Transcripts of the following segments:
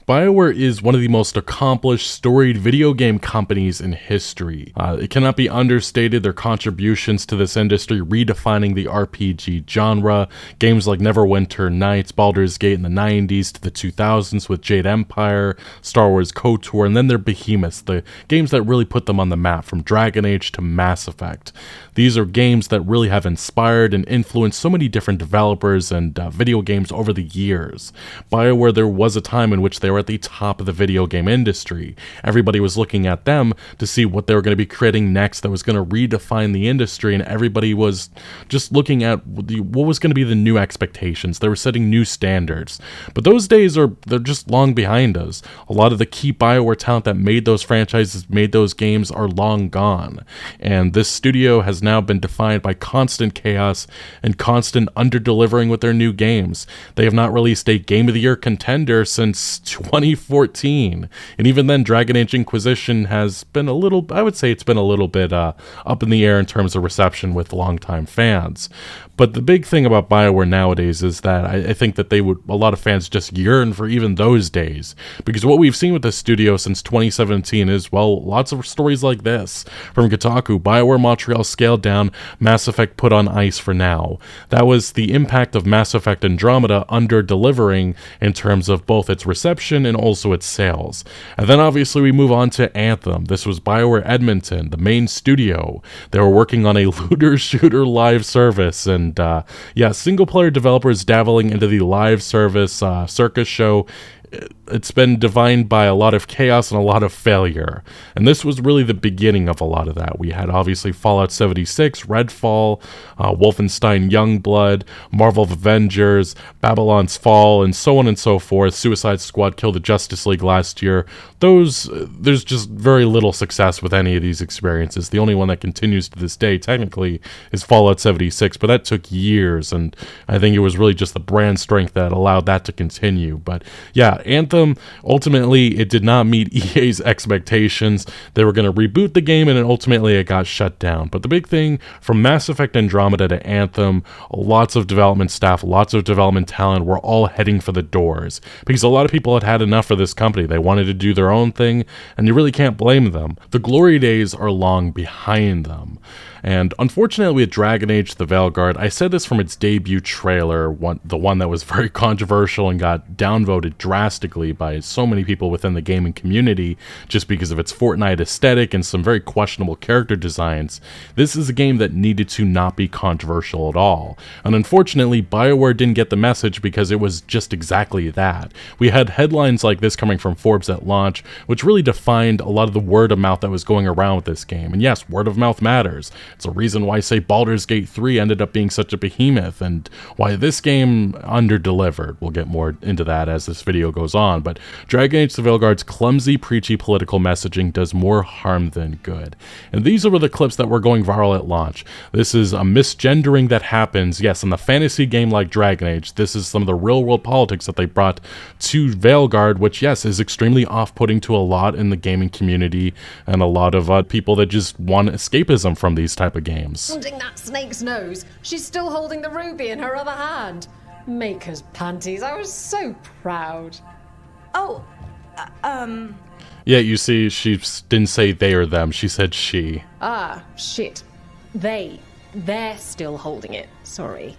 BioWare is one of the most accomplished, storied video game companies in history. It cannot be understated their contributions to this industry, redefining the RPG genre. Games like Neverwinter Nights, Baldur's Gate in the 90s to the 2000s with Jade Empire, Star Wars KOTOR, and then their behemoths, the games that really put them on the map, from Dragon Age to Mass Effect. These are games that really have inspired and influenced so many different developers and video games over the years. BioWare, there was a time in which they were at the top of the video game industry. Everybody was looking at them to see what they were going to be creating next that was going to redefine the industry, and everybody was just looking at what was going to be the new expectations. They were setting new standards. But those days they're just long behind us. A lot of the key BioWare talent that made those franchises, made those games, are long gone. And this studio has now been defined by constant chaos and constant under-delivering with their new games. They have not released a Game of the Year contender since 2014. And even then, Dragon Age Inquisition has been I would say it's been a little bit up in the air in terms of reception with longtime fans. But the big thing about BioWare nowadays is that I think that a lot of fans just yearn for even those days. Because what we've seen with this studio since 2017 is, well, lots of stories like this. From Kotaku, BioWare Montreal scaled down, Mass Effect put on ice for now. That was the impact of Mass Effect Andromeda under-delivering in terms of both its reception and also its sales. And then obviously we move on to Anthem. This was BioWare Edmonton, the main studio. They were working on a looter shooter live service, and single-player developers dabbling into the live service circus show. It's been defined by a lot of chaos and a lot of failure. And this was really the beginning of a lot of that. We had obviously Fallout 76, Redfall, Wolfenstein Youngblood, Marvel Avengers, Babylon's Fall, and so on and so forth. Suicide Squad killed the Justice League last year. There's just very little success with any of these experiences. The only one that continues to this day, technically, is Fallout 76, but that took years, and I think it was really just the brand strength that allowed that to continue. But yeah, Anthem, ultimately, it did not meet EA's expectations. They were going to reboot the game, and ultimately it got shut down. But the big thing, from Mass Effect Andromeda to Anthem, lots of development staff, lots of development talent were all heading for the doors. Because a lot of people had enough for this company. They wanted to do their own thing, and you really can't blame them. The glory days are long behind them. And unfortunately with Dragon Age The Veilguard, I said this from its debut trailer, the one that was very controversial and got downvoted drastically by so many people within the gaming community just because of its Fortnite aesthetic and some very questionable character designs. This is a game that needed to not be controversial at all. And unfortunately, BioWare didn't get the message because it was just exactly that. We had headlines like this coming from Forbes at launch, which really defined a lot of the word of mouth that was going around with this game. And yes, word of mouth matters. It's a reason why, say, Baldur's Gate 3 ended up being such a behemoth, and why this game under-delivered. We'll get more into that as this video goes on, but Dragon Age The Veilguard's clumsy, preachy political messaging does more harm than good. And these are the clips that were going viral at launch. This is a misgendering that happens, yes, in the fantasy game like Dragon Age. This is some of the real-world politics that they brought to Veilguard, which, yes, is extremely off-putting to a lot in the gaming community, and a lot of people that just want escapism from these type of games. Holding that snake's nose. She's still holding the ruby in her other hand. Maker's panties. I was so proud. Oh, Yeah, you see, she didn't say they or them. She said she. Ah, shit. They're still holding it. Sorry.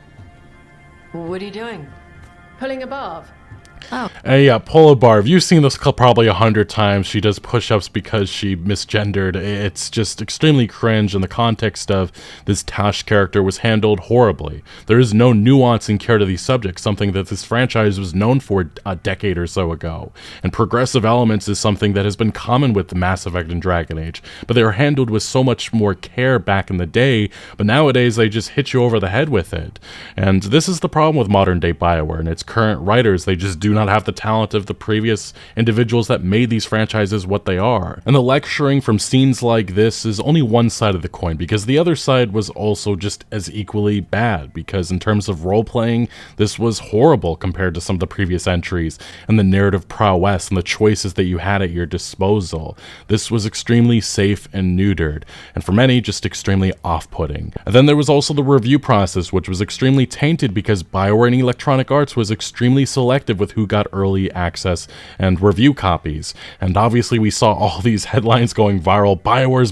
What are you doing? Pulling a barb. Oh. Yeah, Polar Barb. You've seen this clip probably 100 times. She does push-ups because she misgendered. It's just extremely cringe, and the context of this Tash character was handled horribly. There is no nuance and care to these subjects, something that this franchise was known for a decade or so ago. And progressive elements is something that has been common with Mass Effect and Dragon Age, but they were handled with so much more care back in the day, but nowadays they just hit you over the head with it. And this is the problem with modern-day BioWare and its current writers. They just do not have the talent of the previous individuals that made these franchises what they are. And the lecturing from scenes like this is only one side of the coin, because the other side was also just as equally bad, because in terms of role-playing, this was horrible compared to some of the previous entries, and the narrative prowess and the choices that you had at your disposal. This was extremely safe and neutered, and for many, just extremely off-putting. And then there was also the review process, which was extremely tainted because BioWare and Electronic Arts was extremely selective with who got early access and review copies. And obviously we saw all these headlines going viral. BioWare's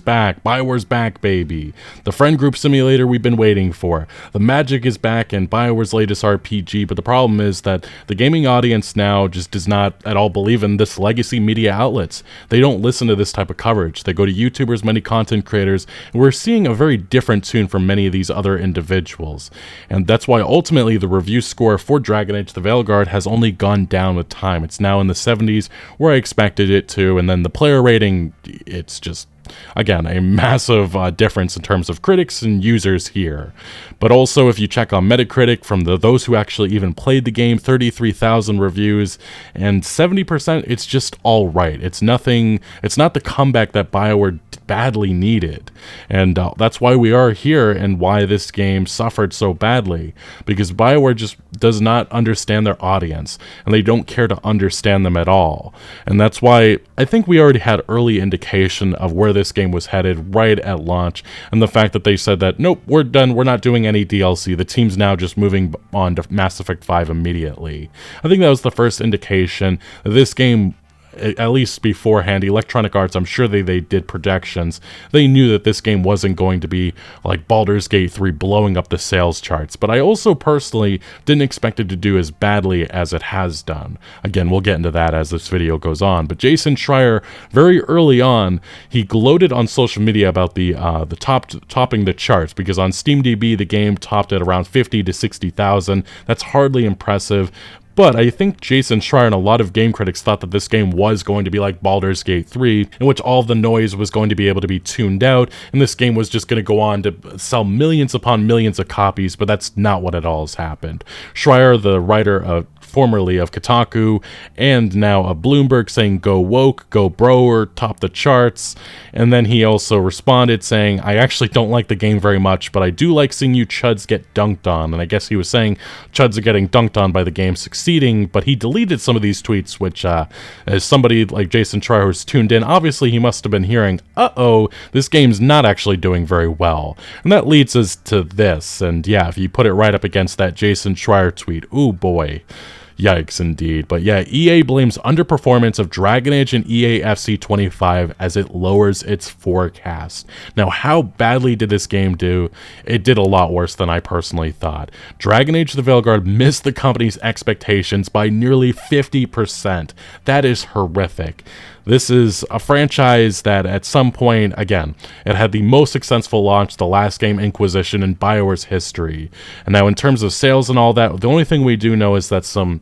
back, baby. The friend group simulator we've been waiting for. The magic is back and BioWare's latest RPG, but the problem is that the gaming audience now just does not at all believe in this legacy media outlets. They don't listen to this type of coverage. They go to YouTubers, many content creators, and we're seeing a very different tune from many of these other individuals. And that's why ultimately the review score for Dragon Age The Veilguard has only gone down with time. It's now in the 70s where I expected it to, and then the player rating, it's just, again, a massive difference in terms of critics and users here. But also, if you check on Metacritic, from those who actually even played the game, 33,000 reviews, and 70%, it's just all right. It's nothing, it's not the comeback that BioWare badly needed. And that's why we are here and why this game suffered so badly. Because BioWare just does not understand their audience, and they don't care to understand them at all. And that's why I think we already had early indication of where this game was headed right at launch, and the fact that they said that, nope, we're done, we're not doing any DLC, the team's now just moving on to Mass Effect 5 immediately. I think that was the first indication that this game, at least beforehand, Electronic Arts, I'm sure they did projections. They knew that this game wasn't going to be like Baldur's Gate 3 blowing up the sales charts, but I also personally didn't expect it to do as badly as it has done. Again, we'll get into that as this video goes on, but Jason Schreier, very early on, he gloated on social media about the topping the charts, because on SteamDB, the game topped at around 50 to 60,000. That's hardly impressive. But I think Jason Schreier and a lot of game critics thought that this game was going to be like Baldur's Gate 3, in which all the noise was going to be able to be tuned out, and this game was just going to go on to sell millions upon millions of copies, but that's not what at all has happened. Schreier, the writer formerly of Kotaku and now of Bloomberg, saying go woke, go bro, or top the charts. And then he also responded saying, I actually don't like the game very much, but I do like seeing you chuds get dunked on. And I guess he was saying chuds are getting dunked on by the game succeeding, but he deleted some of these tweets, which as somebody like Jason Schreier who's tuned in, obviously he must have been hearing, uh-oh, this game's not actually doing very well. And that leads us to this. And yeah, if you put it right up against that Jason Schreier tweet, ooh boy. Yikes indeed. But yeah, EA blames underperformance of Dragon Age and EA FC 25 as it lowers its forecast. Now, how badly did this game do? It did a lot worse than I personally thought. Dragon Age The Veilguard missed the company's expectations by nearly 50%. That is horrific. This is a franchise that at some point, again, it had the most successful launch, the last game, Inquisition, in BioWare's history. And now in terms of sales and all that, the only thing we do know is that some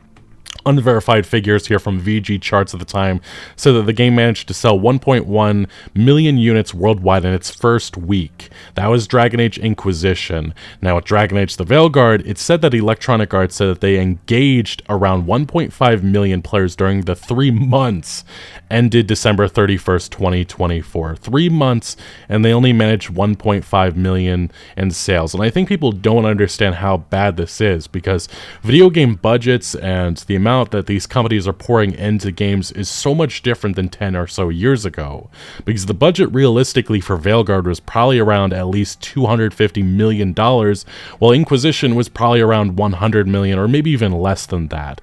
unverified figures here from VG Charts at the time said that the game managed to sell 1.1 million units worldwide in its first week. That was Dragon Age Inquisition. Now with Dragon Age The Veilguard, it said that Electronic Arts said that they engaged around 1.5 million players during the 3 months ended December 31st, 2024. 3 months, and they only managed 1.5 million in sales. And I think people don't understand how bad this is, because video game budgets and the amount that these companies are pouring into games is so much different than 10 or so years ago, because the budget realistically for Veilguard was probably around at least $250 million, while Inquisition was probably around 100 million, or maybe even less than that.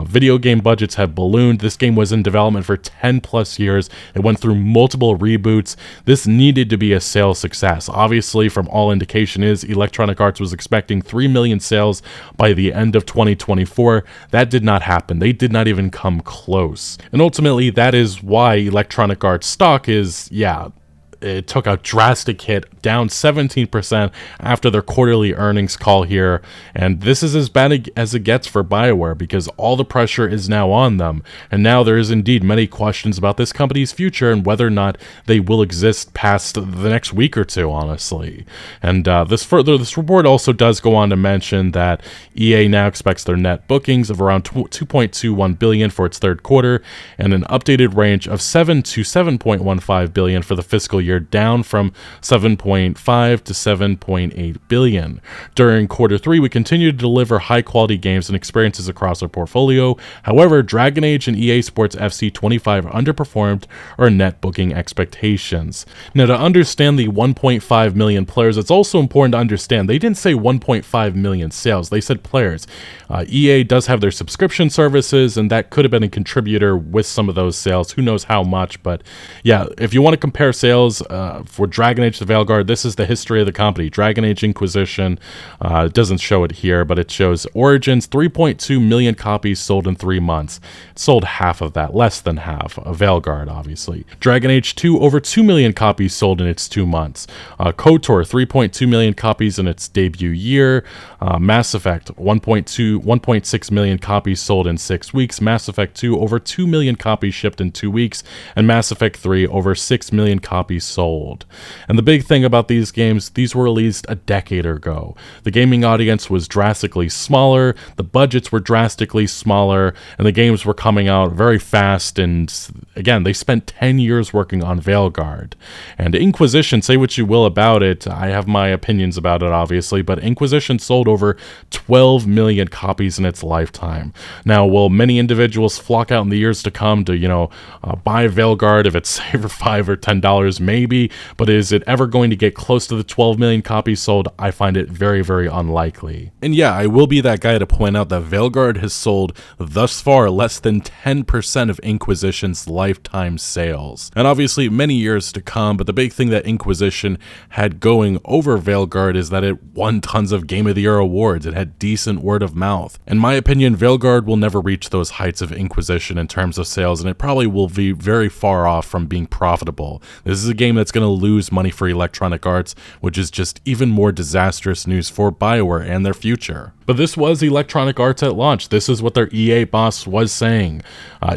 Video game budgets have ballooned. This game was in development for 10 plus years. It went through multiple reboots. This needed to be a sales success. Obviously, from all indication is Electronic Arts was expecting 3 million sales by the end of 2024. That did not happen. They did not even come close. And ultimately, that is why Electronic Arts stock is, it took a drastic hit, down 17% after their quarterly earnings call here. And this is as bad as it gets for BioWare, because all the pressure is now on them. And now there is indeed many questions about this company's future and whether or not they will exist past the next week or two, honestly. And this report also does go on to mention that EA now expects their net bookings of around 2.21 billion for its third quarter, and an updated range of 7 to 7.15 billion for the fiscal year year, down from 7.5 to 7.8 billion. During quarter 3, we continue to deliver high-quality games and experiences across our portfolio. However, Dragon Age and EA Sports FC 25 underperformed our net booking expectations. Now, to understand the 1.5 million players, it's also important to understand they didn't say 1.5 million sales, they said players. EA does have their subscription services, and that could have been a contributor with some of those sales. Who knows how much, but yeah, if you want to compare sales for Dragon Age The Veilguard, this is the history of the company. Dragon Age Inquisition, it doesn't show it here, but it shows Origins, 3.2 million copies sold in 3 months. It sold half of that, less than half, of Veilguard, obviously. Dragon Age 2, over 2 million copies sold in its 2 months. KOTOR, 3.2 million copies in its debut year. Mass Effect, 1.6 million copies sold in 6 weeks. Mass Effect 2, over 2 million copies shipped in 2 weeks. And Mass Effect 3, over 6 million copies sold. And the big thing about these games, these were released a decade ago. The gaming audience was drastically smaller, the budgets were drastically smaller, and the games were coming out very fast, and again, they spent 10 years working on Veilguard. And Inquisition, say what you will about it, I have my opinions about it obviously, but Inquisition sold over 12 million copies in its lifetime. Now, will many individuals flock out in the years to come to, buy Veilguard if it's say for $5 or $10? Maybe, but is it ever going to get close to the 12 million copies sold? I find it very, very unlikely. And yeah, I will be that guy to point out that Veilguard has sold thus far less than 10% of Inquisition's lifetime sales. And obviously many years to come, but the big thing that Inquisition had going over Veilguard is that it won tons of Game of the Year awards. It had decent word of mouth. In my opinion, Veilguard will never reach those heights of Inquisition in terms of sales, and it probably will be very far off from being profitable. This is a game that's going to lose money for Electronic Arts, which is just even more disastrous news for BioWare and their future. But this was Electronic Arts at launch. This is what their EA boss was saying.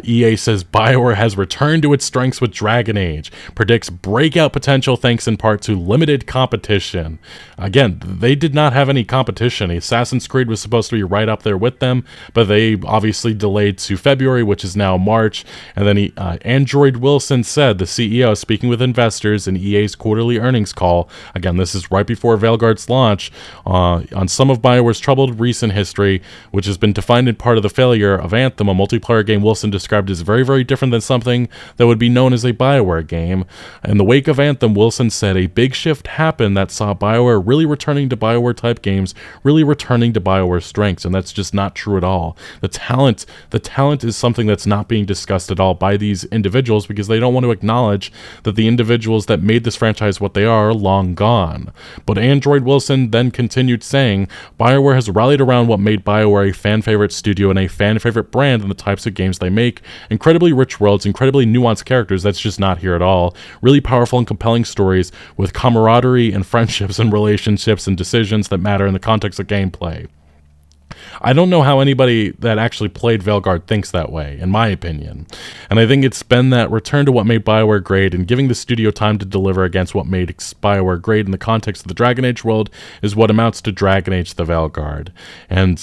EA says BioWare has returned to its strengths with Dragon Age, predicts breakout potential thanks in part to limited competition. Again, they did not have any competition. Assassin's Creed was supposed to be right up there with them, but they obviously delayed to February, which is now March. And then Android Wilson said, the CEO, speaking with investors in EA's quarterly earnings call, again, this is right before Veilguard's launch, on some of BioWare's troubled recent history, which has been defined in part of the failure of Anthem, a multiplayer game Wilson described as very, very different than something that would be known as a BioWare game. In the wake of Anthem, Wilson said a big shift happened that saw BioWare really returning to BioWare type games, really returning to BioWare strengths, and that's just not true at all. The talent is something that's not being discussed at all by these individuals because they don't want to acknowledge that the individuals that made this franchise what they are long gone. But Android Wilson then continued saying, BioWare has rallied around what made BioWare a fan-favorite studio and a fan-favorite brand in the types of games they make. Incredibly rich worlds, incredibly nuanced characters, that's just not here at all. Really powerful and compelling stories with camaraderie and friendships and relationships and decisions that matter in the context of gameplay. I don't know how anybody that actually played Veilguard thinks that way, in my opinion. And I think it's been that return to what made BioWare great and giving the studio time to deliver against what made BioWare great in the context of the Dragon Age world is what amounts to Dragon Age The Veilguard. And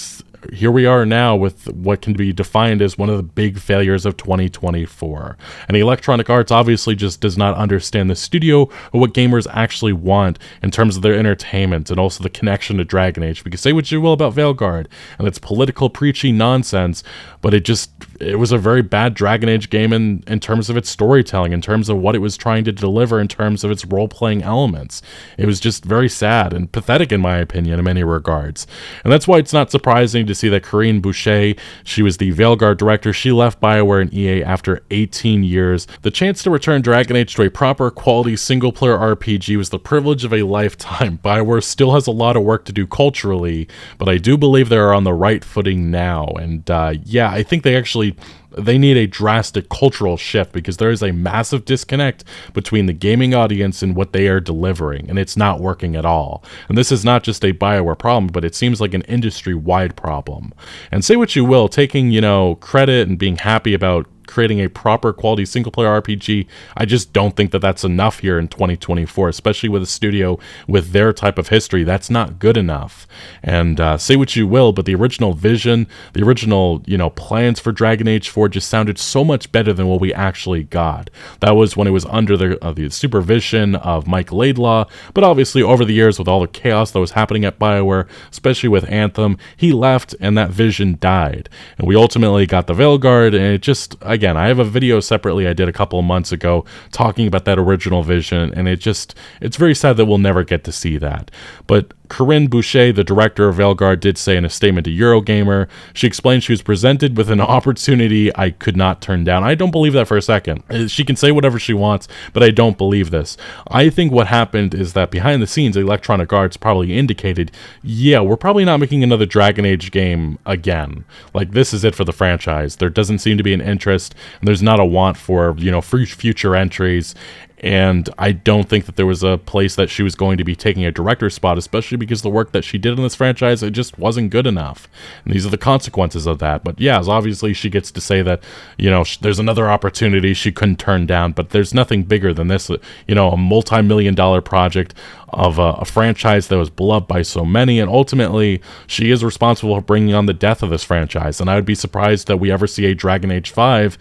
here we are now with what can be defined as one of the big failures of 2024. And Electronic Arts obviously just does not understand the studio or what gamers actually want in terms of their entertainment and also the connection to Dragon Age. Because say what you will about Veilguard and its political preachy nonsense, but it was a very bad Dragon Age game in terms of its storytelling, in terms of what it was trying to deliver, in terms of its role-playing elements. It was just very sad and pathetic in my opinion in many regards. And that's why it's not surprising to see that Corinne Boucher, she was the Veilguard director, she left BioWare and EA after 18 years. The chance to return Dragon Age to a proper quality single-player RPG was the privilege of a lifetime. BioWare still has a lot of work to do culturally, but I do believe they are on the right footing now. And yeah, I think they need a drastic cultural shift because there is a massive disconnect between the gaming audience and what they are delivering, and it's not working at all. And this is not just a BioWare problem, but it seems like an industry-wide problem. And say what you will, taking, credit and being happy about creating a proper quality single-player RPG, I just don't think that that's enough here in 2024, especially with a studio with their type of history. That's not good enough. And say what you will, but the original vision, the original, plans for Dragon Age 4 just sounded so much better than what we actually got. That was when it was under the supervision of Mike Laidlaw, but obviously over the years with all the chaos that was happening at BioWare, especially with Anthem, he left and that vision died. And we ultimately got the Veilguard, and it just, again, I have a video separately I did a couple of months ago talking about that original vision, and it's very sad that we'll never get to see that. But Corinne Boucher, the director of Veilguard, did say in a statement to Eurogamer, she explained she was presented with an opportunity I could not turn down. I don't believe that for a second. She can say whatever she wants, but I don't believe this. I think what happened is that behind the scenes, Electronic Arts probably indicated, yeah, we're probably not making another Dragon Age game again. Like, this is it for the franchise. There doesn't seem to be an interest, and there's not a want for, future entries. And I don't think that there was a place that she was going to be taking a director spot, especially because the work that she did in this franchise, it just wasn't good enough. And these are the consequences of that. But yeah, obviously she gets to say that, there's another opportunity she couldn't turn down, but there's nothing bigger than this, a multi-million-dollar project of a franchise that was beloved by so many, and ultimately she is responsible for bringing on the death of this franchise. And I would be surprised that we ever see a Dragon Age 5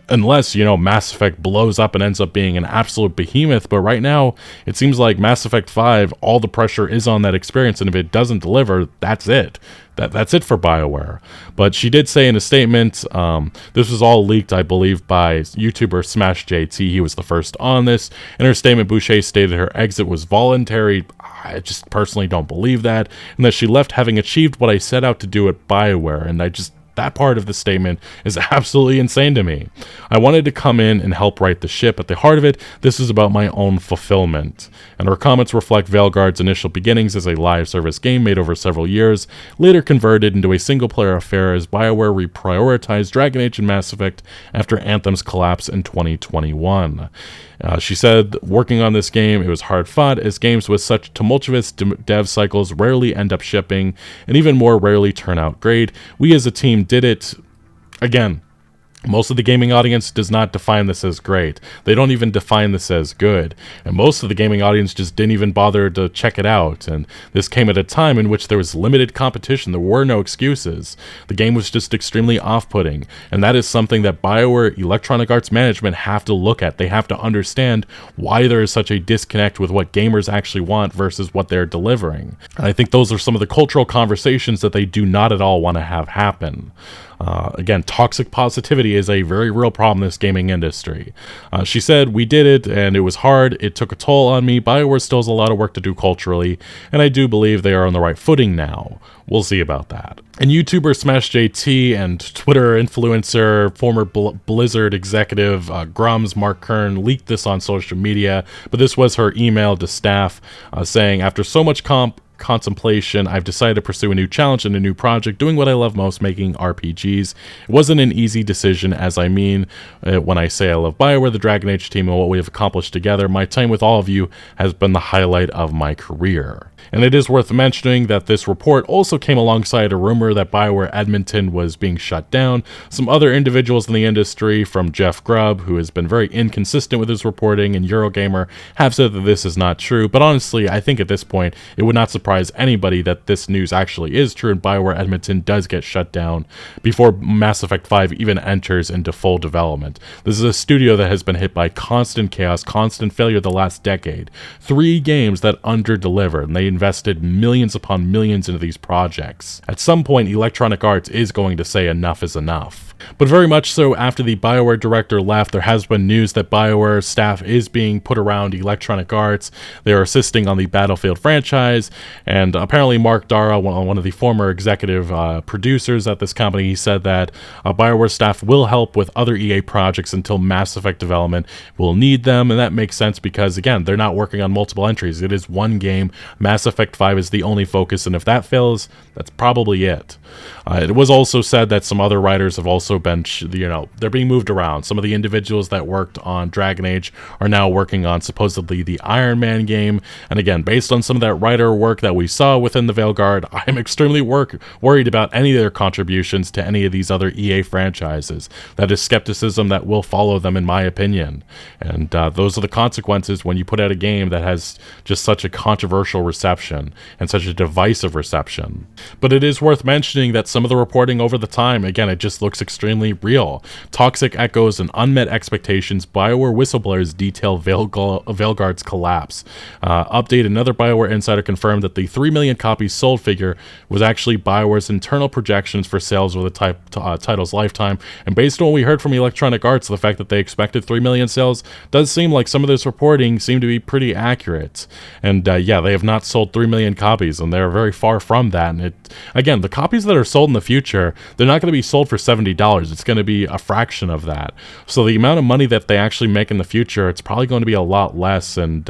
unless, Mass Effect blows up and ends up being an absolute behemoth. But right now, it seems like Mass Effect 5, all the pressure is on that experience, and if it doesn't deliver, that's it. That's it for BioWare. But she did say in a statement, this was all leaked, I believe, by YouTuber Smash JT. He was the first on this. In her statement, Boucher stated her exit was voluntary. I just personally don't believe that, and that she left having achieved what I set out to do at BioWare, and that part of the statement is absolutely insane to me. I wanted to come in and help right the ship. At the heart of it, this is about my own fulfillment. And her comments reflect Veilguard's initial beginnings as a live service game made over several years, later converted into a single-player affair as BioWare reprioritized Dragon Age and Mass Effect after Anthem's collapse in 2021. She said, working on this game, it was hard fought, as games with such tumultuous dev cycles rarely end up shipping, and even more rarely turn out great. We as a team did it. Again, most of the gaming audience does not define this as great. They don't even define this as good. And most of the gaming audience just didn't even bother to check it out. And this came at a time in which there was limited competition. There were no excuses. The game was just extremely off-putting. And that is something that BioWare Electronic Arts management have to look at. They have to understand why there is such a disconnect with what gamers actually want versus what they're delivering. And I think those are some of the cultural conversations that they do not at all want to have happen. Again, toxic positivity is a very real problem in this gaming industry. She said, we did it, and it was hard. It took a toll on me. BioWare still has a lot of work to do culturally, and I do believe they are on the right footing now. We'll see about that. And YouTuber Smash JT and Twitter influencer, former Blizzard executive Grums Mark Kern leaked this on social media, but this was her email to staff saying, after so much contemplation, I've decided to pursue a new challenge and a new project, doing what I love most, making RPGs. It wasn't an easy decision, as I mean when I say I love BioWare, the Dragon Age team, and what we have accomplished together. My time with all of you has been the highlight of my career. And it is worth mentioning that this report also came alongside a rumor that BioWare Edmonton was being shut down. Some other individuals in the industry, from Jeff Grubb, who has been very inconsistent with his reporting, and Eurogamer, have said that this is not true. But honestly, I think at this point, it would not surprise anybody that this news actually is true, and BioWare Edmonton does get shut down before Mass Effect 5 even enters into full development. This is a studio that has been hit by constant chaos, constant failure the last decade. 3 games that under-delivered, and they invested millions upon millions into these projects. At some point, Electronic Arts is going to say enough is enough. But very much so, after the BioWare director left, there has been news that BioWare staff is being put around Electronic Arts. They are assisting on the Battlefield franchise, and apparently Mark Dara, one of the former executive producers at this company, he said that BioWare staff will help with other EA projects until Mass Effect development will need them, and that makes sense because, again, they're not working on multiple entries. It is one game. Mass Effect 5 is the only focus, and if that fails, that's probably it. It was also said that some other writers have also been, they're being moved around. Some of the individuals that worked on Dragon Age are now working on supposedly the Iron Man game, and again, based on some of that writer work that we saw within the Veilguard, I'm extremely worried about any of their contributions to any of these other EA franchises. That is skepticism that will follow them, in my opinion. And those are the consequences when you put out a game that has just such a controversial reception and such a divisive reception. But it is worth mentioning that some of the reporting over the time, again, it just looks extremely real. Toxic echoes and unmet expectations. BioWare whistleblowers detail Veilguard's collapse. Update: another BioWare insider confirmed that the 3 million copies sold figure was actually BioWare's internal projections for sales over the title's lifetime. And based on what we heard from Electronic Arts, the fact that they expected 3 million sales does seem like some of this reporting seemed to be pretty accurate. And yeah, they have not sold 3 million copies, and they're very far from that. And again, the copies that are sold in the future, they're not going to be sold for $70. It's going to be a fraction of that. So the amount of money that they actually make in the future, it's probably going to be a lot less. And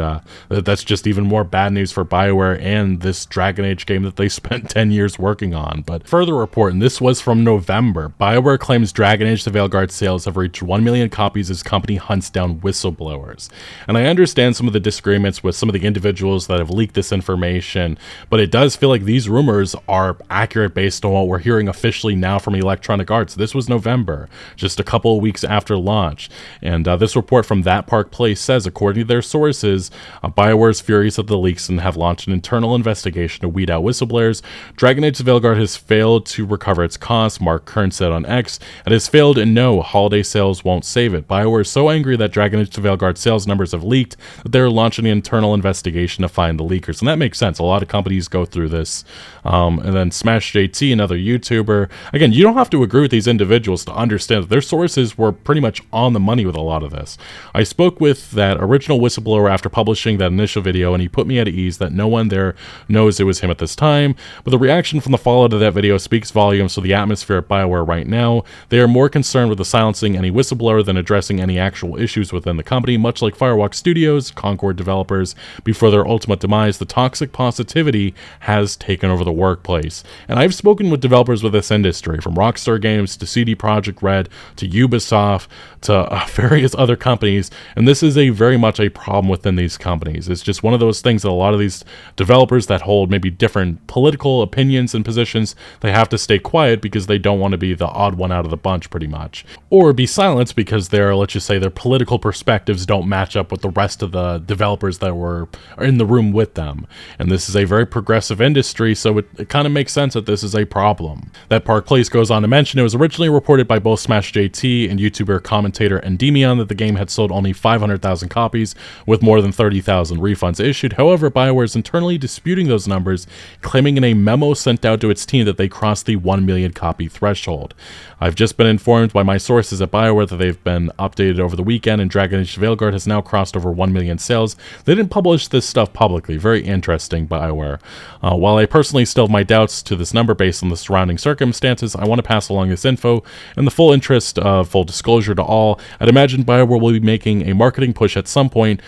that's just even more bad news for BioWare and this Dragon Age game that they spent 10 years working on. But further report, and this was from November, BioWare claims Dragon Age The Veilguard sales have reached 1 million copies as company hunts down whistleblowers. And I understand some of the disagreements with some of the individuals that have leaked this information, but it does feel like these rumors are accurate based on what we're hearing officially now from Electronic Arts. This was November, just a couple of weeks after launch. And this report from That Park Place says, according to their sources, BioWare is furious at the leaks and have launched an internal investigation to weed out whistleblowers. Dragon Age The Veilguard has failed to recover its costs, Mark Kern said on X, and has failed, and no, holiday sales won't save it. BioWare is so angry that Dragon Age The Veilguard sales numbers have leaked that they're launching an internal investigation to find the leakers. And that makes sense. A lot of companies go through this. And then Smash JT, another YouTuber. Again, you don't have to agree with these individuals to understand that their sources were pretty much on the money with a lot of this. I spoke with that original whistleblower after publishing that initial video, and he put me at ease that no one there knows it was him at this time. But the reaction from the follow to that video speaks volumes to the atmosphere at BioWare right now. They are more concerned with the silencing any whistleblower than addressing any actual issues within the company, much like Firewalk Studios, Concord developers. Before their ultimate demise, the toxic positivity has taken over the workplace. And I've spoken with developers with this industry, from Rockstar Games to CD Projekt Red to Ubisoft to various other companies, and this is very much a problem within these companies. It's just one of those things that a lot of these developers that hold maybe different political opinions and positions, they have to stay quiet because they don't want to be the odd one out of the bunch, pretty much, or be silenced because let's just say their political perspectives don't match up with the rest of the developers that were in the room with them. And this is a very progressive industry, so it kind of makes sense that this is a problem. That Park Place goes on to mention it was originally reported by both Smash JT and YouTuber commentator Endymion that the game had sold only 500,000 copies with more than 30,000 refunds issued. However, BioWare is internally disputing those numbers, claiming in a memo sent out to its team that they crossed the 1 million copy threshold. I've just been informed by my sources at BioWare that they've been updated over the weekend, and Dragon Age The Veilguard has now crossed over 1 million sales. They didn't publish this stuff publicly. Very interesting, BioWare. While I personally still have my doubts to this number based on the surrounding circumstances, I want to pass along this info in the full interest of full disclosure to all. I'd imagine BioWare will be making a marketing push at some point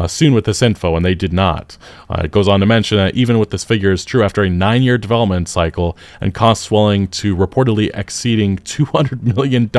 soon with this info, and they did not. It goes on to mention that even with this figure is true after a 9-year development cycle and costs swelling to reportedly exceeding $200 million,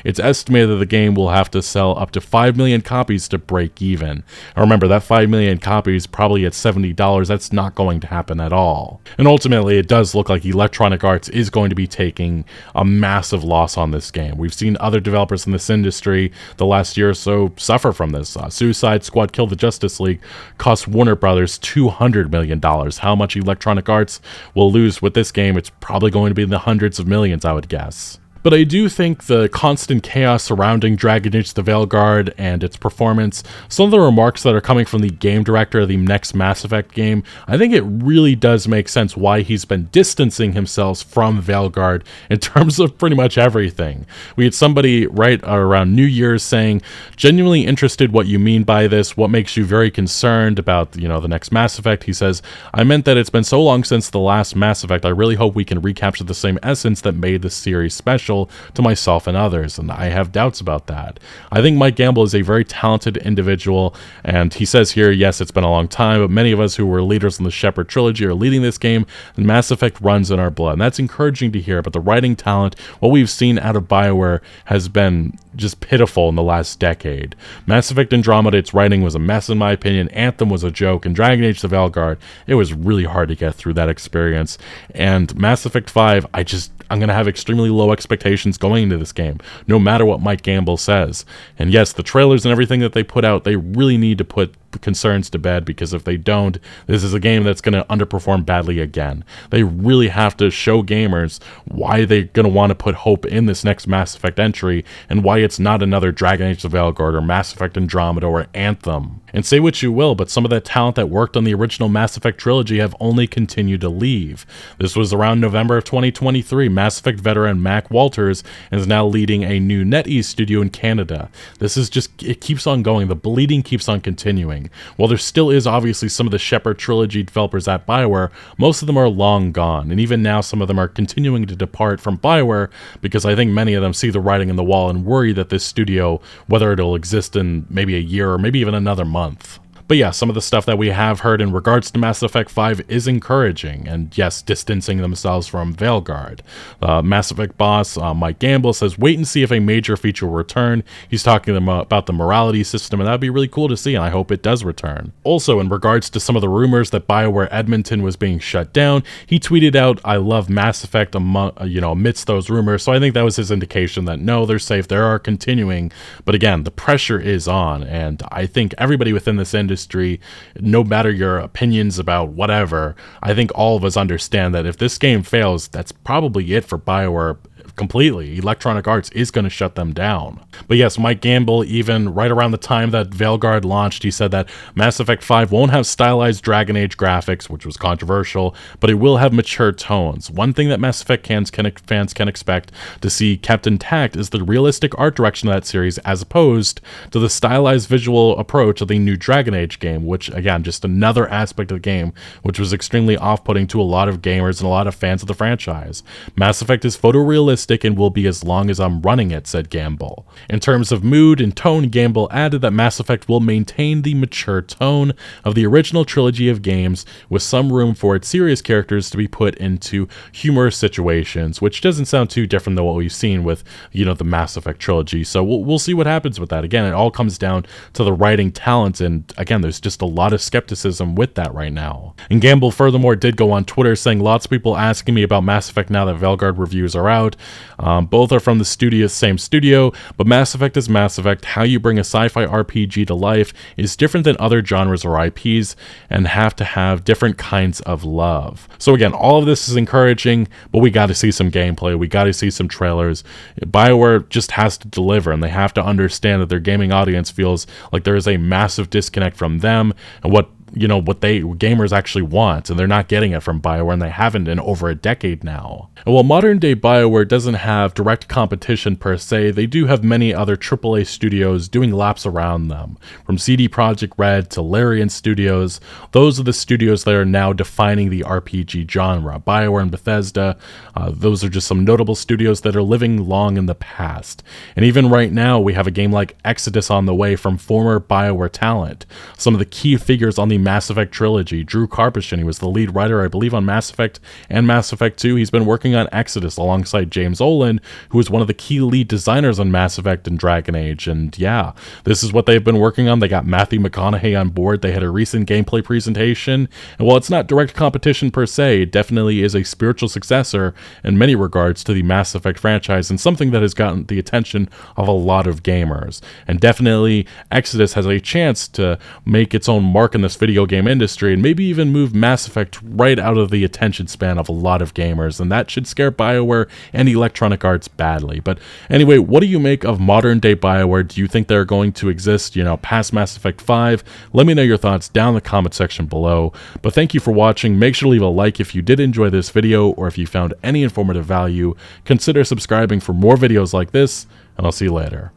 it's estimated that the game will have to sell up to 5 million copies to break even. And remember, that 5 million copies probably at $70, that's not going to happen at all. And ultimately, it does look like Electronic Arts is going to be taking a massive loss on this game. We've seen other developers in this industry the last year or so suffer from this. Suicide Squad Kill the Justice League cost Warner Brothers $200 million. How much Electronic Arts will lose with this game? It's probably going to be in the hundreds of millions, I would guess. But I do think the constant chaos surrounding Dragon Age The Veilguard and its performance, some of the remarks that are coming from the game director of the next Mass Effect game, I think it really does make sense why he's been distancing himself from Veilguard in terms of pretty much everything. We had somebody right around New Year's saying, genuinely interested what you mean by this, what makes you very concerned about, the next Mass Effect. He says, I meant that it's been so long since the last Mass Effect, I really hope we can recapture the same essence that made the series special. special to myself and others, and I have doubts about that. I think Mike Gamble is a very talented individual, and he says here, yes, it's been a long time, but many of us who were leaders in the Shepard trilogy are leading this game, and Mass Effect runs in our blood, and that's encouraging to hear. But the writing talent, what we've seen out of BioWare, has been just pitiful in the last decade. Mass Effect Andromeda, its writing was a mess in my opinion. Anthem was a joke, and Dragon Age The Veilguard, it was really hard to get through that experience. And Mass Effect 5, I'm going to have extremely low expectations going into this game, no matter what Mike Gamble says. And yes, the trailers and everything that they put out, they really need to put concerns to bed, because if they don't, this is a game that's going to underperform badly again. They really have to show gamers why they're going to want to put hope in this next Mass Effect entry, and why it's not another Dragon Age The Veilguard or Mass Effect Andromeda or Anthem. And say what you will, but some of that talent that worked on the original Mass Effect trilogy have only continued to leave. This was around November of 2023. Mass Effect veteran Mac Walters is now leading a new NetEase studio in Canada. This is just, it keeps on going. The bleeding keeps on continuing. While there still is obviously some of the Shepard trilogy developers at BioWare, most of them are long gone, and even now some of them are continuing to depart from BioWare, because I think many of them see the writing on the wall and worry that this studio, whether it'll exist in maybe a year or maybe even another month. But yeah, some of the stuff that we have heard in regards to Mass Effect 5 is encouraging, and yes, distancing themselves from Veilguard. Mass Effect boss Mike Gamble says, wait and see if a major feature will return. He's talking about the morality system, and that'd be really cool to see, and I hope it does return. Also, in regards to some of the rumors that BioWare Edmonton was being shut down, he tweeted out, I love Mass Effect amidst those rumors, so I think that was his indication that no, they're safe, they are continuing. But again, the pressure is on, and I think everybody within this industry, no matter your opinions about whatever, I think all of us understand that if this game fails, that's probably it for BioWare completely. Electronic Arts is going to shut them down. But yes, Mike Gamble, even right around the time that Veilguard launched, he said that Mass Effect 5 won't have stylized Dragon Age graphics, which was controversial, but it will have mature tones. One thing that Mass Effect fans can expect to see kept intact is the realistic art direction of that series, as opposed to the stylized visual approach of the new Dragon Age game, which again, just another aspect of the game which was extremely off-putting to a lot of gamers and a lot of fans of the franchise. Mass Effect is photorealistic and will be as long as I'm running it, said Gamble. In terms of mood and tone, Gamble added that Mass Effect will maintain the mature tone of the original trilogy of games, with some room for its serious characters to be put into humorous situations, which doesn't sound too different than what we've seen with, the Mass Effect trilogy. So we'll see what happens with that. Again, it all comes down to the writing talent, and again, there's just a lot of skepticism with that right now. And Gamble furthermore did go on Twitter saying, lots of people asking me about Mass Effect now that Veilguard reviews are out. Both are from the same studio, but Mass Effect is Mass Effect. How you bring a sci-fi RPG to life is different than other genres or IPs, and have to have different kinds of love. So again, all of this is encouraging, but we got to see some gameplay. We got to see some trailers. BioWare just has to deliver, and they have to understand that their gaming audience feels like there is a massive disconnect from them and what gamers actually want, and they're not getting it from BioWare, and they haven't in over a decade now. And while modern day BioWare doesn't have direct competition per se, they do have many other AAA studios doing laps around them. From CD Projekt Red to Larian Studios, those are the studios that are now defining the RPG genre. BioWare and Bethesda, those are just some notable studios that are living long in the past. And even right now, we have a game like Exodus on the way from former BioWare talent. Some of the key figures on the Mass Effect trilogy. Drew Karpyshyn, he was the lead writer, I believe, on Mass Effect and Mass Effect 2. He's been working on Exodus alongside James Olin, who was one of the key lead designers on Mass Effect and Dragon Age. And yeah, this is what they've been working on. They got Matthew McConaughey on board. They had a recent gameplay presentation. And while it's not direct competition per se, it definitely is a spiritual successor in many regards to the Mass Effect franchise, and something that has gotten the attention of a lot of gamers. And definitely Exodus has a chance to make its own mark in this video game industry, and maybe even move Mass Effect right out of the attention span of a lot of gamers, and that should scare BioWare and Electronic Arts badly. But anyway, what do you make of modern day BioWare? Do you think they're going to exist, past Mass Effect 5? Let me know your thoughts down in the comment section below. But thank you for watching. Make sure to leave a like if you did enjoy this video, or if you found any informative value. Consider subscribing for more videos like this, and I'll see you later.